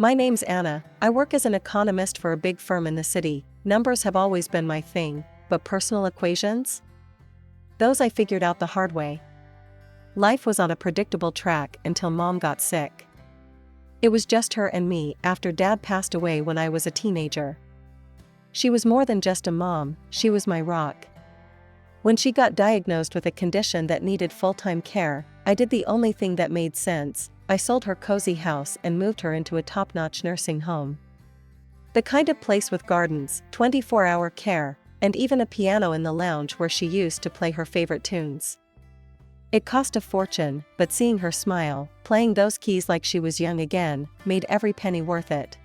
My name's Anna. I work as an economist for a big firm in the city. Numbers have always been my thing, but personal equations? Those I figured out the hard way. Life was on a predictable track until Mom got sick. It was just her and me after Dad passed away when I was a teenager. She was more than just a mom, she was my rock. When she got diagnosed with a condition that needed full-time care, I did the only thing that made sense. I sold her cozy house and moved her into a top-notch nursing home. The kind of place with gardens, 24-hour care, and even a piano in the lounge where she used to play her favorite tunes. It cost a fortune, but seeing her smile, playing those keys like she was young again, made every penny worth it.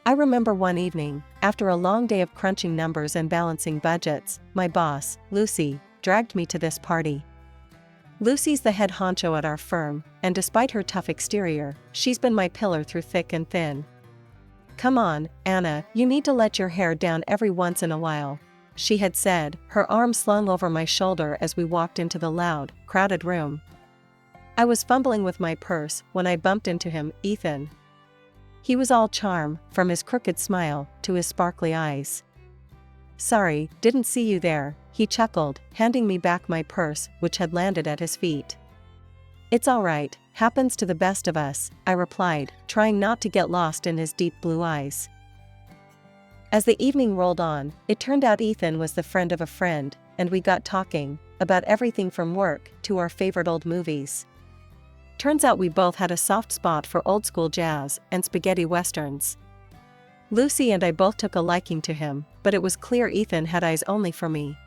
I remember one evening, after a long day of crunching numbers and balancing budgets, my boss, Lucy, dragged me to this party. Lucy's the head honcho at our firm, and despite her tough exterior, she's been my pillar through thick and thin. "Come on, Anna, you need to let your hair down every once in a while," she had said, her arm slung over my shoulder as we walked into the loud, crowded room. I was fumbling with my purse when I bumped into him, Ethan. He was all charm, from his crooked smile to his sparkly eyes. "Sorry, didn't see you there," he chuckled, handing me back my purse, which had landed at his feet. "It's all right, happens to the best of us," I replied, trying not to get lost in his deep blue eyes. As the evening rolled on, it turned out Ethan was the friend of a friend, and we got talking about everything from work to our favorite old movies. Turns out we both had a soft spot for old-school jazz and spaghetti westerns. Lucy and I both took a liking to him, but it was clear Ethan had eyes only for me.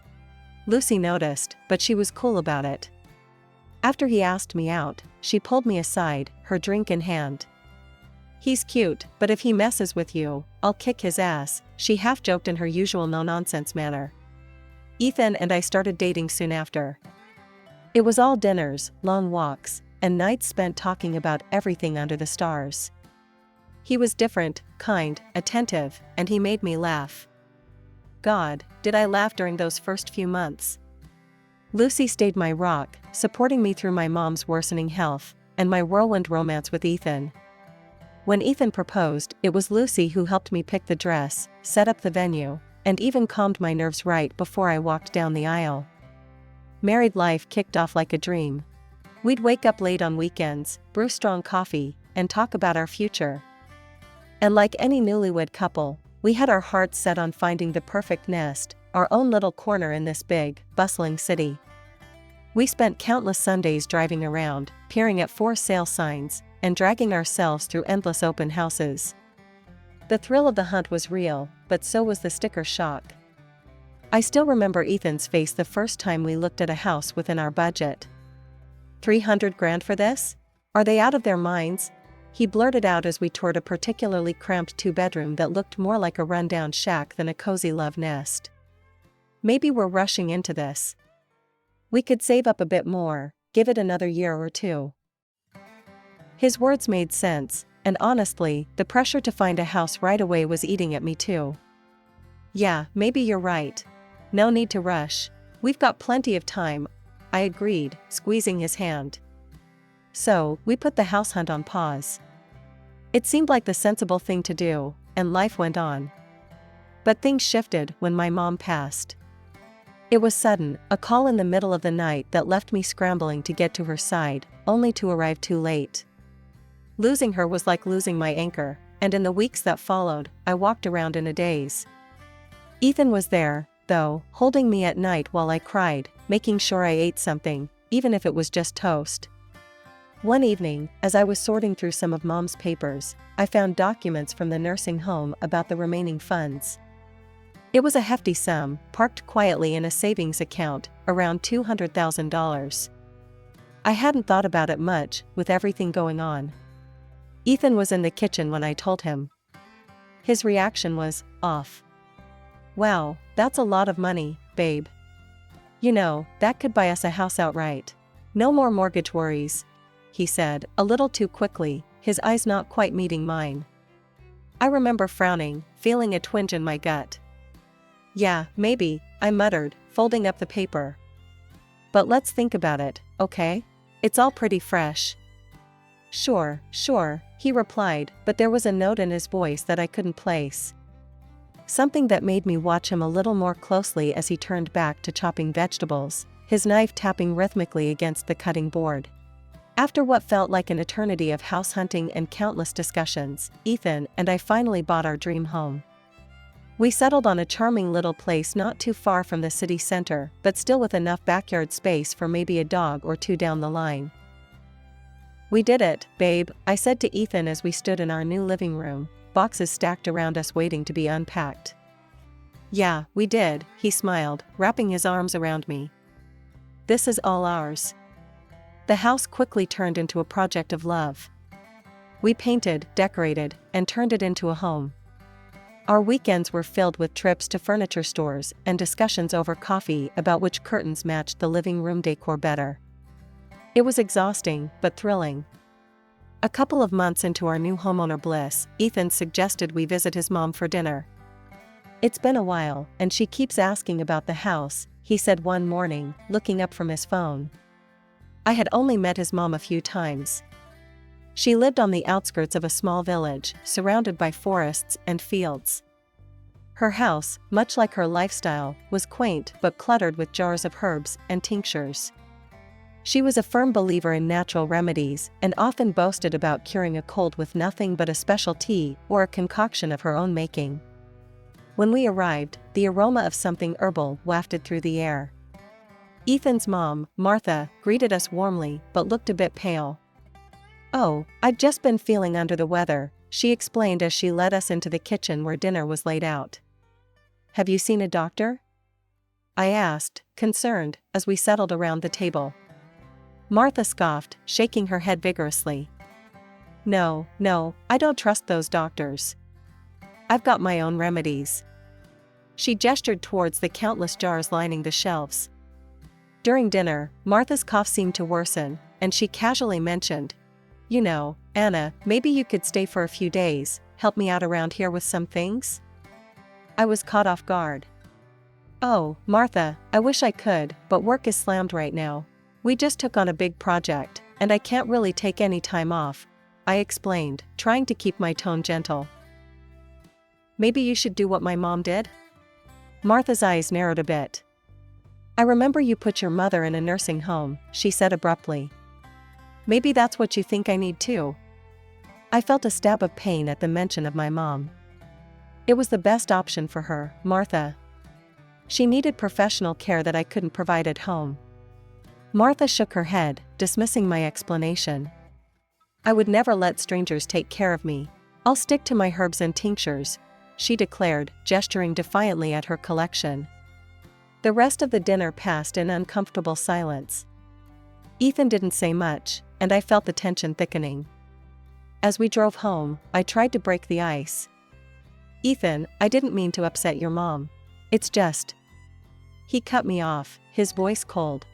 Lucy noticed, but she was cool about it. After he asked me out, she pulled me aside, her drink in hand. "He's cute, but if he messes with you, I'll kick his ass," she half-joked in her usual no-nonsense manner. Ethan and I started dating soon after. It was all dinners, long walks, and nights spent talking about everything under the stars. He was different, kind, attentive, and he made me laugh. God, did I laugh during those first few months. Lucy stayed my rock, supporting me through my mom's worsening health, and my whirlwind romance with Ethan. When Ethan proposed, it was Lucy who helped me pick the dress, set up the venue, and even calmed my nerves right before I walked down the aisle. Married life kicked off like a dream. We'd wake up late on weekends, brew strong coffee, and talk about our future. And like any newlywed couple, we had our hearts set on finding the perfect nest, our own little corner in this big, bustling city. We spent countless Sundays driving around, peering at for sale signs, and dragging ourselves through endless open houses. The thrill of the hunt was real, but so was the sticker shock. I still remember Ethan's face the first time we looked at a house within our budget. $300,000 for this? Are they out of their minds? He blurted out as we toured a particularly cramped two-bedroom that looked more like a rundown shack than a cozy love nest. Maybe we're rushing into this. We could save up a bit more, give it another year or two. His words made sense, and honestly, the pressure to find a house right away was eating at me too. "Yeah, maybe you're right. No need to rush. We've got plenty of time," I agreed, squeezing his hand. So, we put the house hunt on pause. It seemed like the sensible thing to do, and life went on. But things shifted when my mom passed. It was sudden, a call in the middle of the night that left me scrambling to get to her side, only to arrive too late. Losing her was like losing my anchor, and in the weeks that followed, I walked around in a daze. Ethan was there, though, holding me at night while I cried, making sure I ate something, even if it was just toast. One evening, as I was sorting through some of Mom's papers, I found documents from the nursing home about the remaining funds. It was a hefty sum, parked quietly in a savings account, around $200,000. I hadn't thought about it much, with everything going on. Ethan was in the kitchen when I told him. His reaction was, off. "Wow, that's a lot of money, babe. You know, that could buy us a house outright. No more mortgage worries," he said, a little too quickly, his eyes not quite meeting mine. I remember frowning, feeling a twinge in my gut. "Yeah, maybe," I muttered, folding up the paper. "But let's think about it, okay? It's all pretty fresh." Sure, he replied, but there was a note in his voice that I couldn't place. Something that made me watch him a little more closely as he turned back to chopping vegetables, his knife tapping rhythmically against the cutting board. After what felt like an eternity of house hunting and countless discussions, Ethan and I finally bought our dream home. We settled on a charming little place not too far from the city center, but still with enough backyard space for maybe a dog or two down the line. "We did it, babe," I said to Ethan as we stood in our new living room, boxes stacked around us waiting to be unpacked. "Yeah, we did," he smiled, wrapping his arms around me. "This is all ours." The house quickly turned into a project of love. We painted, decorated, and turned it into a home. Our weekends were filled with trips to furniture stores and discussions over coffee about which curtains matched the living room decor better. It was exhausting, but thrilling. A couple of months into our new homeowner bliss, Ethan suggested we visit his mom for dinner. "It's been a while, and she keeps asking about the house," he said one morning, looking up from his phone. I had only met his mom a few times. She lived on the outskirts of a small village, surrounded by forests and fields. Her house, much like her lifestyle, was quaint but cluttered with jars of herbs and tinctures. She was a firm believer in natural remedies and often boasted about curing a cold with nothing but a special tea or a concoction of her own making. When we arrived, the aroma of something herbal wafted through the air. Ethan's mom, Martha, greeted us warmly but looked a bit pale. "Oh, I've just been feeling under the weather," she explained as she led us into the kitchen where dinner was laid out. "Have you seen a doctor?" I asked, concerned, as we settled around the table. Martha scoffed, shaking her head vigorously. No, I don't trust those doctors. I've got my own remedies." She gestured towards the countless jars lining the shelves. During dinner, Martha's cough seemed to worsen, and she casually mentioned, "You know, Anna, maybe you could stay for a few days, help me out around here with some things?" I was caught off guard. "Oh, Martha, I wish I could, but work is slammed right now. We just took on a big project, and I can't really take any time off," I explained, trying to keep my tone gentle. "Maybe you should do what my mom did?" Martha's eyes narrowed a bit. "I remember you put your mother in a nursing home," she said abruptly. "Maybe that's what you think I need too." I felt a stab of pain at the mention of my mom. It was the best option for her, Martha. She needed professional care that I couldn't provide at home. Martha shook her head, dismissing my explanation. "I would never let strangers take care of me. I'll stick to my herbs and tinctures," she declared, gesturing defiantly at her collection. The rest of the dinner passed in uncomfortable silence. Ethan didn't say much, and I felt the tension thickening. As we drove home, I tried to break the ice. "Ethan, I didn't mean to upset your mom. It's just..." He cut me off, his voice cold.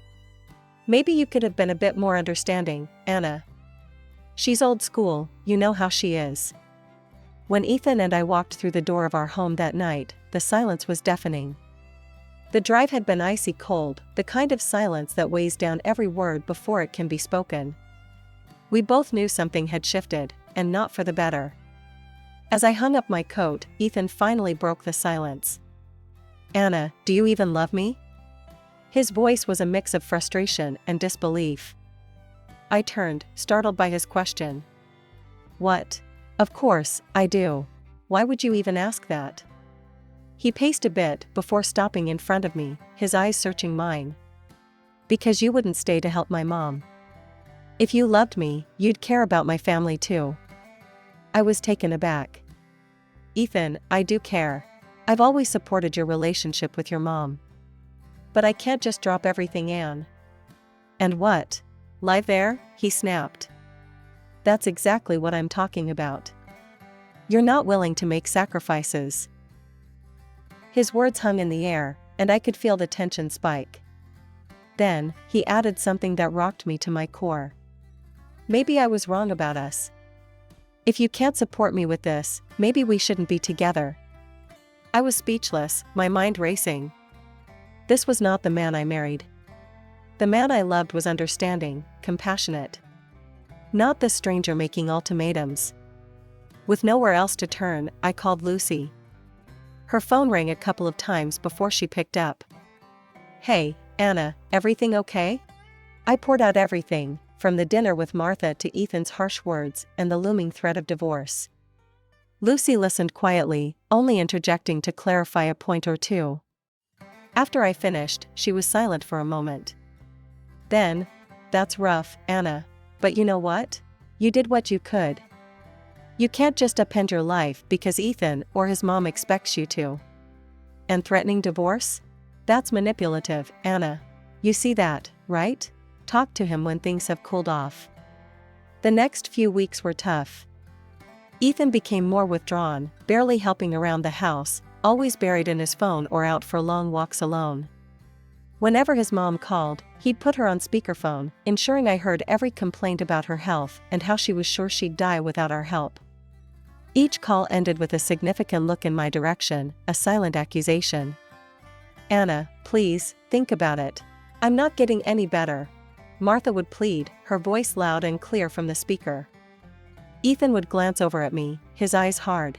"Maybe you could have been a bit more understanding, Anna. She's old school, you know how she is." When Ethan and I walked through the door of our home that night, the silence was deafening. The drive had been icy cold, the kind of silence that weighs down every word before it can be spoken. We both knew something had shifted, and not for the better. As I hung up my coat, Ethan finally broke the silence. "Anna, do you even love me?" His voice was a mix of frustration and disbelief. I turned, startled by his question. "What? Of course, I do. Why would you even ask that?" He paced a bit before stopping in front of me, his eyes searching mine. "Because you wouldn't stay to help my mom. If you loved me, you'd care about my family too." I was taken aback. "Ethan, I do care. I've always supported your relationship with your mom. But I can't just drop everything, Anne." "And what? Live there?" he snapped. "That's exactly what I'm talking about. You're not willing to make sacrifices." His words hung in the air, and I could feel the tension spike. Then, he added something that rocked me to my core. "Maybe I was wrong about us. If you can't support me with this, maybe we shouldn't be together." I was speechless, my mind racing. This was not the man I married. The man I loved was understanding, compassionate. Not the stranger making ultimatums. With nowhere else to turn, I called Lucy. Her phone rang a couple of times before she picked up. "Hey, Anna, everything okay?" I poured out everything, from the dinner with Martha to Ethan's harsh words and the looming threat of divorce. Lucy listened quietly, only interjecting to clarify a point or two. After I finished, she was silent for a moment. Then, "That's rough, Anna. But you know what? You did what you could. You can't just upend your life because Ethan or his mom expects you to. And threatening divorce? That's manipulative, Anna. You see that, right? Talk to him when things have cooled off." The next few weeks were tough. Ethan became more withdrawn, barely helping around the house, always buried in his phone or out for long walks alone. Whenever his mom called, he'd put her on speakerphone, ensuring I heard every complaint about her health and how she was sure she'd die without our help. Each call ended with a significant look in my direction, a silent accusation. "Anna, please, think about it. I'm not getting any better," Martha would plead, her voice loud and clear from the speaker. Ethan would glance over at me, his eyes hard.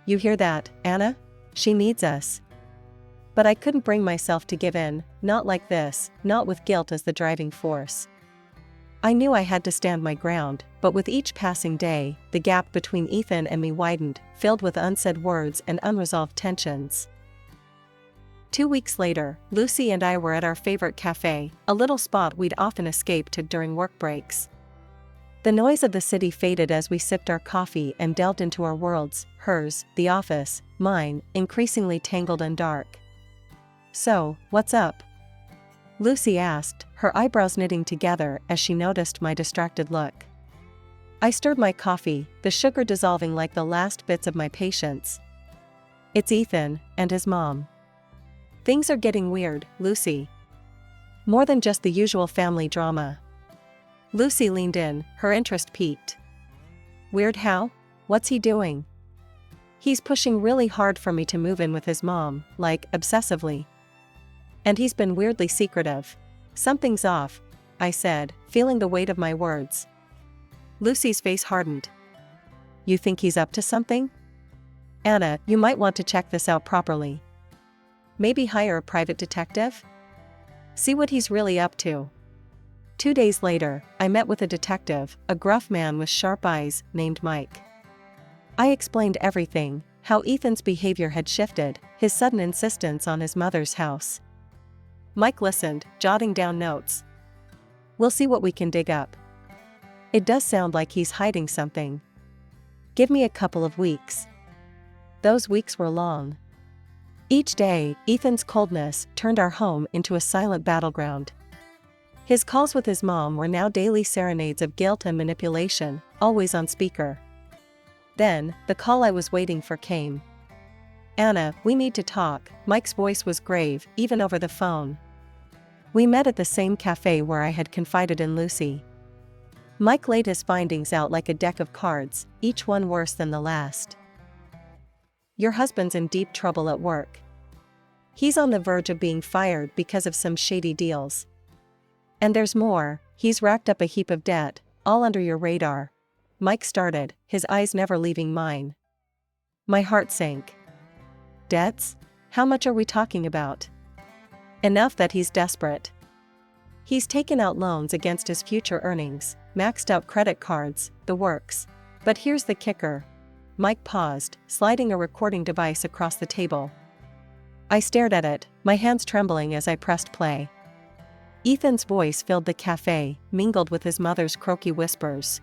"You hear that, Anna? She needs us." But I couldn't bring myself to give in, not like this, not with guilt as the driving force. I knew I had to stand my ground, but with each passing day, the gap between Ethan and me widened, filled with unsaid words and unresolved tensions. 2 weeks later, Lucy and I were at our favorite cafe, a little spot we'd often escape to during work breaks. The noise of the city faded as we sipped our coffee and delved into our worlds, hers, the office, mine, increasingly tangled and dark. "So, what's up?" Lucy asked, her eyebrows knitting together as she noticed my distracted look. I stirred my coffee, the sugar dissolving like the last bits of my patience. "It's Ethan, and his mom. Things are getting weird, Lucy. More than just the usual family drama." Lucy leaned in, her interest piqued. "Weird how? What's he doing?" "He's pushing really hard for me to move in with his mom, like, obsessively. And he's been weirdly secretive. Something's off," I said, feeling the weight of my words. Lucy's face hardened. "You think he's up to something? Anna, you might want to check this out properly. Maybe hire a private detective? See what he's really up to." 2 days later, I met with a detective, a gruff man with sharp eyes, named Mike. I explained everything, how Ethan's behavior had shifted, his sudden insistence on his mother's house. Mike listened, jotting down notes. "We'll see what we can dig up. It does sound like he's hiding something. Give me a couple of weeks." Those weeks were long. Each day, Ethan's coldness turned our home into a silent battleground. His calls with his mom were now daily serenades of guilt and manipulation, always on speaker. Then, the call I was waiting for came. "Anna, we need to talk." Mike's voice was grave, even over the phone. We met at the same cafe where I had confided in Lucy. Mike laid his findings out like a deck of cards, each one worse than the last. "Your husband's in deep trouble at work. He's on the verge of being fired because of some shady deals. And there's more, he's racked up a heap of debt, all under your radar." Mike started, his eyes never leaving mine. My heart sank. "Debts? How much are we talking about?" "Enough that he's desperate. He's taken out loans against his future earnings, maxed out credit cards, the works. But here's the kicker." Mike paused, sliding a recording device across the table. I stared at it, my hands trembling as I pressed play. Ethan's voice filled the cafe, mingled with his mother's croaky whispers.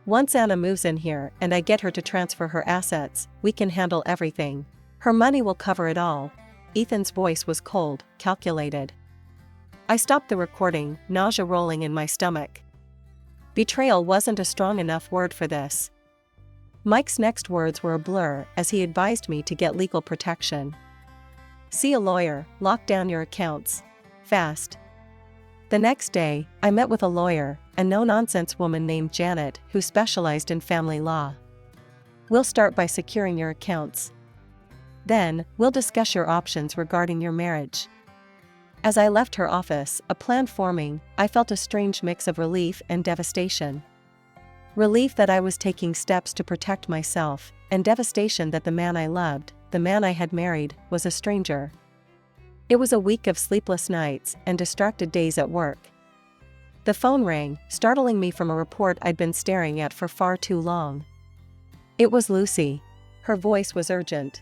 "Once Anna moves in here and I get her to transfer her assets, we can handle everything. Her money will cover it all." Ethan's voice was cold, calculated. I stopped the recording, nausea rolling in my stomach. Betrayal wasn't a strong enough word for this. Mike's next words were a blur as he advised me to get legal protection. "See a lawyer, lock down your accounts. Fast." The next day, I met with a lawyer, a no-nonsense woman named Janet who specialized in family law. "We'll start by securing your accounts. Then, we'll discuss your options regarding your marriage." As I left her office, a plan forming, I felt a strange mix of relief and devastation. Relief that I was taking steps to protect myself, and devastation that the man I loved, the man I had married, was a stranger. It was a week of sleepless nights and distracted days at work. The phone rang, startling me from a report I'd been staring at for far too long. It was Lucy. Her voice was urgent.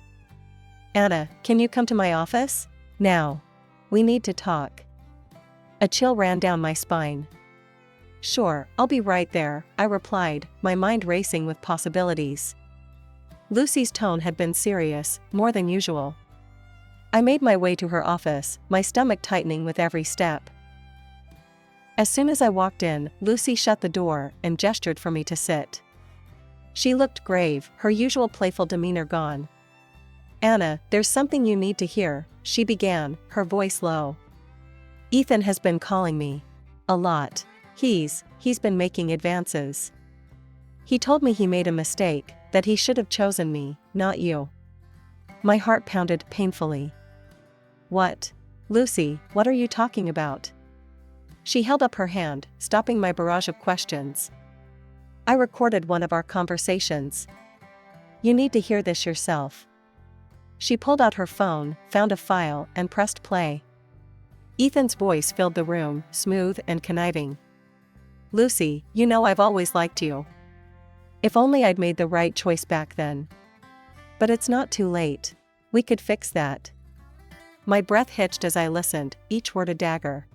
"Anna, can you come to my office? Now. We need to talk." A chill ran down my spine. "Sure, I'll be right there," I replied, my mind racing with possibilities. Lucy's tone had been serious, more than usual. I made my way to her office, my stomach tightening with every step. As soon as I walked in, Lucy shut the door and gestured for me to sit. She looked grave, her usual playful demeanor gone. "Anna, there's something you need to hear," she began, her voice low. "Ethan has been calling me. A lot. He's been making advances. He told me he made a mistake, that he should have chosen me, not you." My heart pounded painfully. "What? Lucy, what are you talking about?" She held up her hand, stopping my barrage of questions. "I recorded one of our conversations. You need to hear this yourself." She pulled out her phone, found a file, and pressed play. Ethan's voice filled the room, smooth and conniving. "Lucy, you know I've always liked you. If only I'd made the right choice back then. But it's not too late. We could fix that." My breath hitched as I listened, each word a dagger.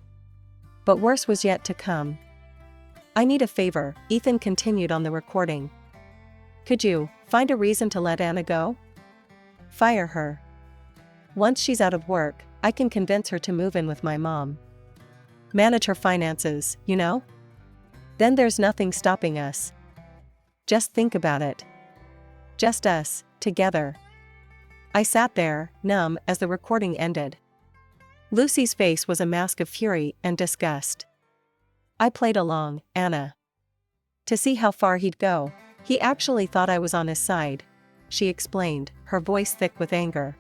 But worse was yet to come. "I need a favor," Ethan continued on the recording. "Could you find a reason to let Anna go? Fire her. Once she's out of work, I can convince her to move in with my mom. Manage her finances, you know? Then there's nothing stopping us. Just think about it. Just us, together." I sat there, numb, as the recording ended. Lucy's face was a mask of fury and disgust. I played along, "Anna." To see how far he'd go. "He actually thought I was on his side," she explained, her voice thick with anger.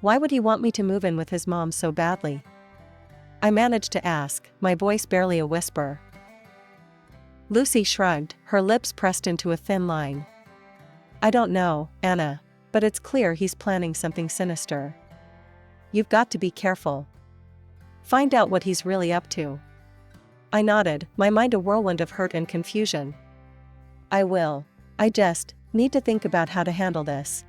"Why would he want me to move in with his mom so badly?" I managed to ask, my voice barely a whisper. Lucy shrugged, her lips pressed into a thin line. "I don't know, Anna, but it's clear he's planning something sinister. You've got to be careful. Find out what he's really up to." I nodded, my mind a whirlwind of hurt and confusion. "I will. I just need to think about how to handle this."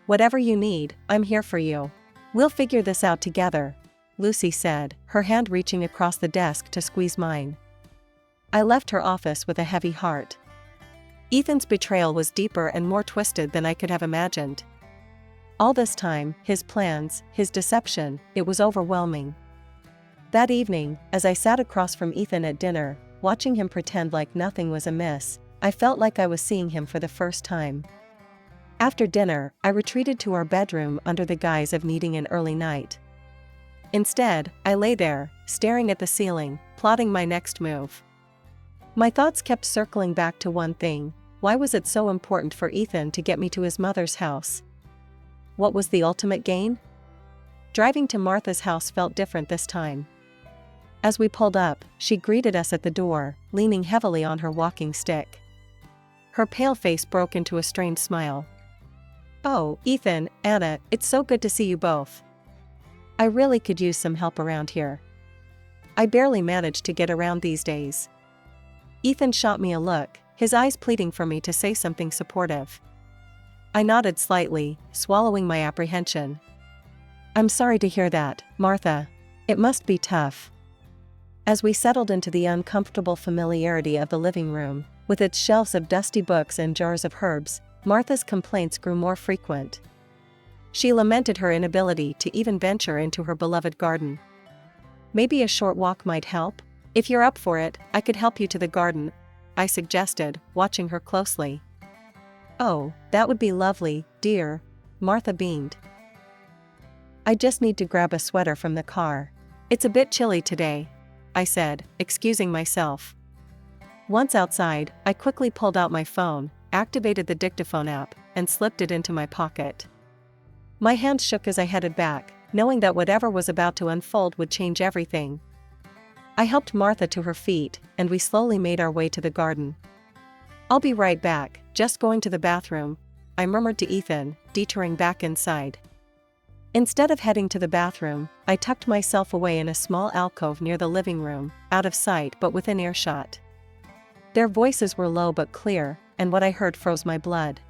"Whatever you need, I'm here for you. We'll figure this out together," Lucy said, her hand reaching across the desk to squeeze mine. I left her office with a heavy heart. Ethan's betrayal was deeper and more twisted than I could have imagined. All this time, his plans, his deception, it was overwhelming. That evening, as I sat across from Ethan at dinner, watching him pretend like nothing was amiss, I felt like I was seeing him for the first time. After dinner, I retreated to our bedroom under the guise of needing an early night. Instead, I lay there, staring at the ceiling, plotting my next move. My thoughts kept circling back to one thing: why was it so important for Ethan to get me to his mother's house? What was the ultimate gain? Driving to Martha's house felt different this time. As we pulled up, she greeted us at the door, leaning heavily on her walking stick. Her pale face broke into a strained smile. "Oh, Ethan, Anna, it's so good to see you both. I really could use some help around here. I barely manage to get around these days." Ethan shot me a look, his eyes pleading for me to say something supportive. I nodded slightly, swallowing my apprehension. "I'm sorry to hear that, Martha. It must be tough." As we settled into the uncomfortable familiarity of the living room, with its shelves of dusty books and jars of herbs, Martha's complaints grew more frequent. She lamented her inability to even venture into her beloved garden. "Maybe a short walk might help? If you're up for it, I could help you to the garden," I suggested, watching her closely. "Oh, that would be lovely, dear," Martha beamed. "I just need to grab a sweater from the car. It's a bit chilly today," I said, excusing myself. Once outside, I quickly pulled out my phone, activated the dictaphone app, and slipped it into my pocket. My hand shook as I headed back, knowing that whatever was about to unfold would change everything. I helped Martha to her feet, and we slowly made our way to the garden. I'll be right back, just going to the bathroom, I murmured to Ethan, detouring back inside. Instead of heading to the bathroom, I tucked myself away in a small alcove near the living room, out of sight but within earshot. Their voices were low but clear, and what I heard froze my blood.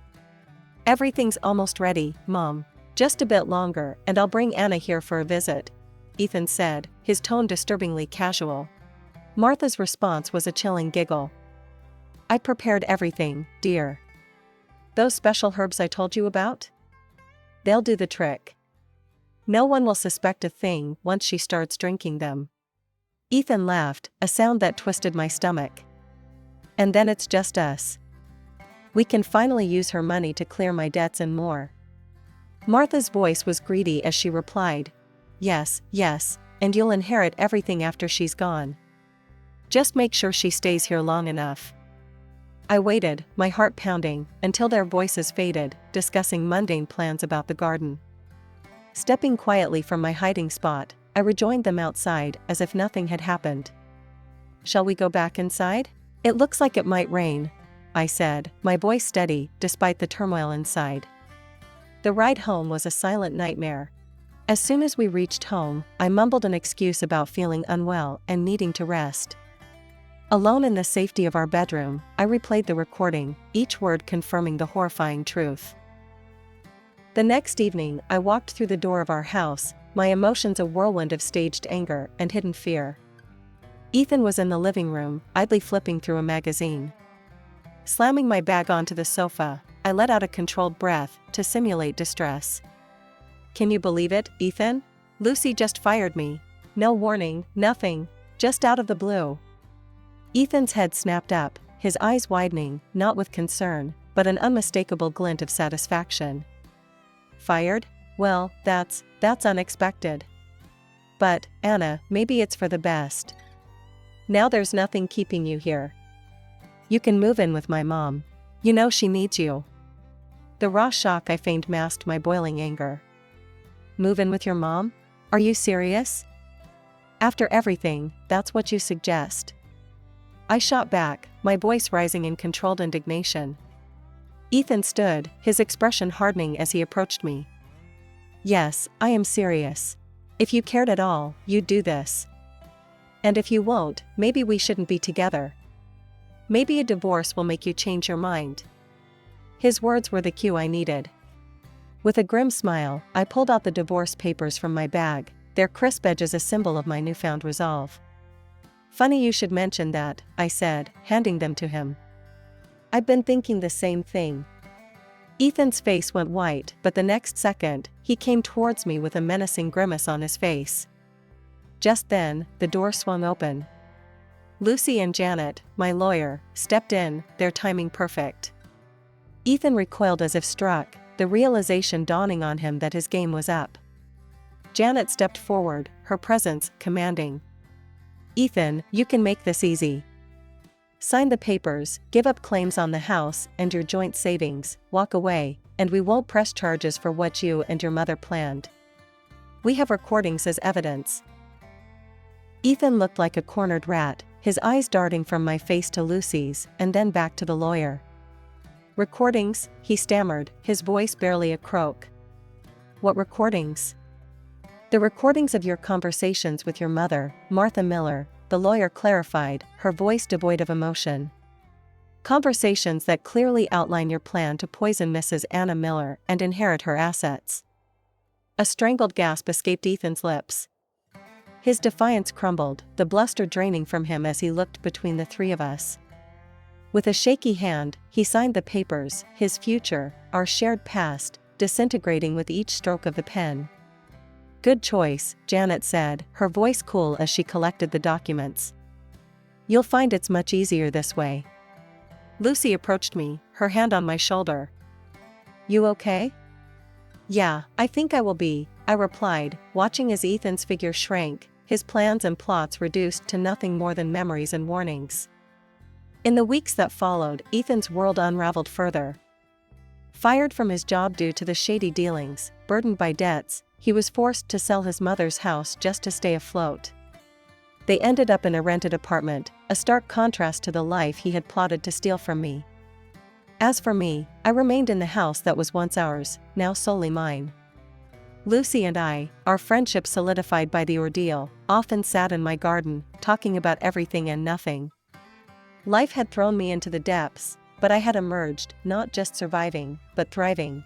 "Everything's almost ready, Mom. Just a bit longer and I'll bring Anna here for a visit," Ethan said, his tone disturbingly casual. Martha's response was a chilling giggle. "I prepared everything, dear. Those special herbs I told you about? They'll do the trick. No one will suspect a thing once she starts drinking them." Ethan laughed, a sound that twisted my stomach. "And then it's just us. We can finally use her money to clear my debts and more." Martha's voice was greedy as she replied, "Yes, yes, and you'll inherit everything after she's gone. Just make sure she stays here long enough." I waited, my heart pounding, until their voices faded, discussing mundane plans about the garden. Stepping quietly from my hiding spot, I rejoined them outside as if nothing had happened. "Shall we go back inside? It looks like it might rain," I said, my voice steady despite the turmoil inside. The ride home was a silent nightmare. As soon as we reached home, I mumbled an excuse about feeling unwell and needing to rest. Alone in the safety of our bedroom, I replayed the recording, each word confirming the horrifying truth. The next evening, I walked through the door of our house, my emotions a whirlwind of staged anger and hidden fear. Ethan was in the living room, idly flipping through a magazine. Slamming my bag onto the sofa, I let out a controlled breath to simulate distress. "Can you believe it, Ethan? Lucy just fired me. No warning, nothing, just out of the blue." Ethan's head snapped up, his eyes widening, not with concern, but an unmistakable glint of satisfaction. "Fired? Well, that's unexpected. But, Anna, maybe it's for the best. Now there's nothing keeping you here. You can move in with my mom. You know she needs you." The raw shock I feigned masked my boiling anger. "Move in with your mom? Are you serious? After everything, that's what you suggest?" I shot back, my voice rising in controlled indignation. Ethan stood, his expression hardening as he approached me. "Yes, I am serious. If you cared at all, you'd do this. And if you won't, maybe we shouldn't be together. Maybe a divorce will make you change your mind." His words were the cue I needed. With a grim smile, I pulled out the divorce papers from my bag, their crisp edges a symbol of my newfound resolve. "Funny you should mention that," I said, handing them to him. "I've been thinking the same thing." Ethan's face went white, but the next second, he came towards me with a menacing grimace on his face. Just then, the door swung open. Lucy and Janet, my lawyer, stepped in, their timing perfect. Ethan recoiled as if struck, the realization dawning on him that his game was up. Janet stepped forward, her presence commanding. "Ethan, you can make this easy. Sign the papers, give up claims on the house and your joint savings, walk away, and we won't press charges for what you and your mother planned. We have recordings as evidence." Ethan looked like a cornered rat, his eyes darting from my face to Lucy's and then back to the lawyer. "Recordings?" he stammered, his voice barely a croak. "What recordings?" "The recordings of your conversations with your mother, Martha Miller," the lawyer clarified, her voice devoid of emotion. "Conversations that clearly outline your plan to poison Mrs. Anna Miller and inherit her assets." A strangled gasp escaped Ethan's lips. His defiance crumbled, the bluster draining from him as he looked between the three of us. With a shaky hand, he signed the papers, his future, our shared past, disintegrating with each stroke of the pen. "Good choice," Janet said, her voice cool as she collected the documents. "You'll find it's much easier this way." Lucy approached me, her hand on my shoulder. "You okay?" "Yeah, I think I will be," I replied, watching as Ethan's figure shrank, his plans and plots reduced to nothing more than memories and warnings. In the weeks that followed, Ethan's world unraveled further. Fired from his job due to the shady dealings, burdened by debts, he was forced to sell his mother's house just to stay afloat. They ended up in a rented apartment, a stark contrast to the life he had plotted to steal from me. As for me, I remained in the house that was once ours, now solely mine. Lucy and I, our friendship solidified by the ordeal, often sat in my garden, talking about everything and nothing. Life had thrown me into the depths, but I had emerged, not just surviving, but thriving.